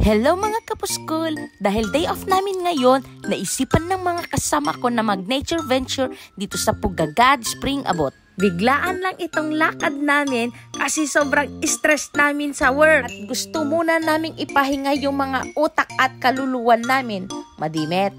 Hello mga kapuskol! Dahil day off namin ngayon, naisipan ng mga kasama ko na mag-nature venture dito sa Pugagad Spring Abot. Biglaan lang itong lakad namin kasi sobrang stress namin sa work. At gusto muna naming ipahinga yung mga utak at kaluluwan namin. Madimet.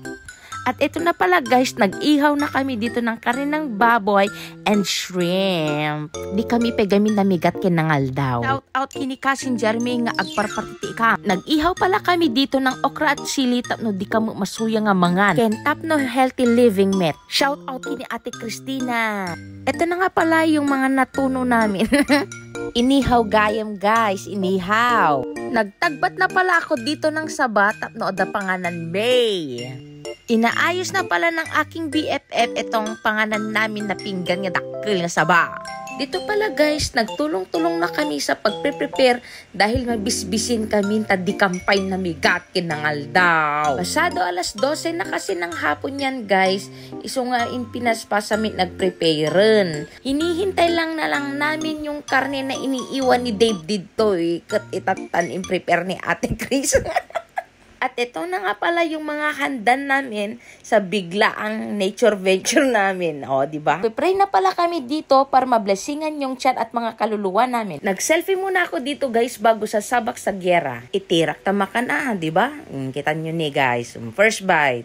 At ito na pala guys, nag-ihaw na kami dito ng karinang baboy and shrimp. Di kami pegamin na migat kinangal daw. Shout out kini Kasin Jeremy nga agparpartiti ka. Nag-ihaw pala kami dito ng okra at sili tapno di kamo masuya nga mangan. Ken tapno healthy living met. Shout out kini Ate Christina. Ito na nga pala yung mga natuno namin. Inihaw gayam guys, inihaw. Nagtagbat na pala ako dito ng sabat tapno da panganan bay. Inaayos na pala ng aking BFF itong panganan namin na pinggan nga dakkel nga saba. Dito pala guys, nagtulong-tulong na kami sa pagpe-prepare dahil mabisbisin kami tadi kampay na migat kinangal daw. Pasado alas 12 na kasi ng hapon yan guys, iso nga in Pinas pa sa mit nagpreparen. Hinihintay lang na lang namin yung karne na iniiwan ni Dave dito kat itatan in prepare ni Ate Chris. At ito na nga pala yung mga handan namin sa biglaang nature venture namin. O, di ba? Pray na pala kami dito para mablessingan yung chat at mga kaluluwa namin. Nag-selfie muna ako dito guys bago sa sabak sa gyera. Itirak tamakan di ba? Kita nyo ni guys. First bite.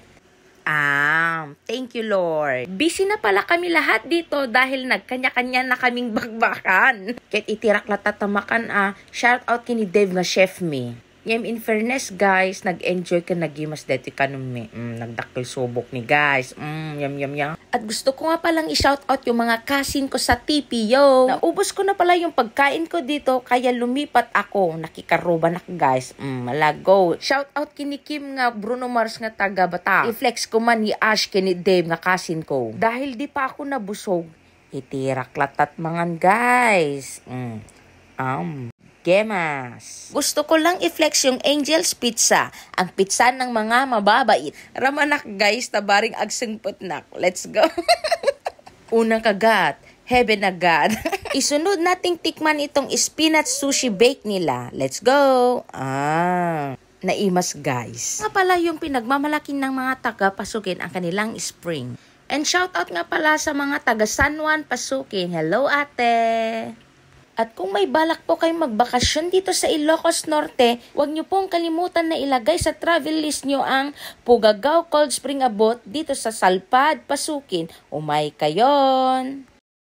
Thank you Lord. Busy na pala kami lahat dito dahil nagkanya-kanya na kaming bagbakan. Kahit itirak latatamakan shout out kini Dave nga chef me. In fairness guys, nag-enjoy ka nagimas deti kanumi. Nagdakil subok ni guys. Yum. At gusto ko nga palang i-shoutout yung mga kasin ko sa TPO. Naubos ko na pala yung pagkain ko dito kaya lumipat ako. Nakikaruba na guys. Malago. Shoutout kini Kim nga Bruno Mars nga taga Bata. I-flex ko man ni Ash kini Dave nga kasin ko. Dahil di pa ako nabusog, itirak latat mangan guys. Gemas. Gusto ko lang i-flex yung Angel's Pizza, ang pizza ng mga mababait. Ramanak guys, tabaring agsengpot nak. Let's go. Unang kagat, heaven agad. Isunod nating tikman itong spinach sushi bake nila. Let's go. Naimas guys. Nga pala yung pinagmamalaking ng mga taga Pasukin ang kanilang spring. And shout out nga pala sa mga taga San Juan Pasukin. Hello ate. At kung may balak po kayong magbakasyon dito sa Ilocos Norte, huwag niyo pong kalimutan na ilagay sa travel list niyo ang Pugagaw Cold Spring Abot dito sa Salpad, Pasukin. Umay kayon!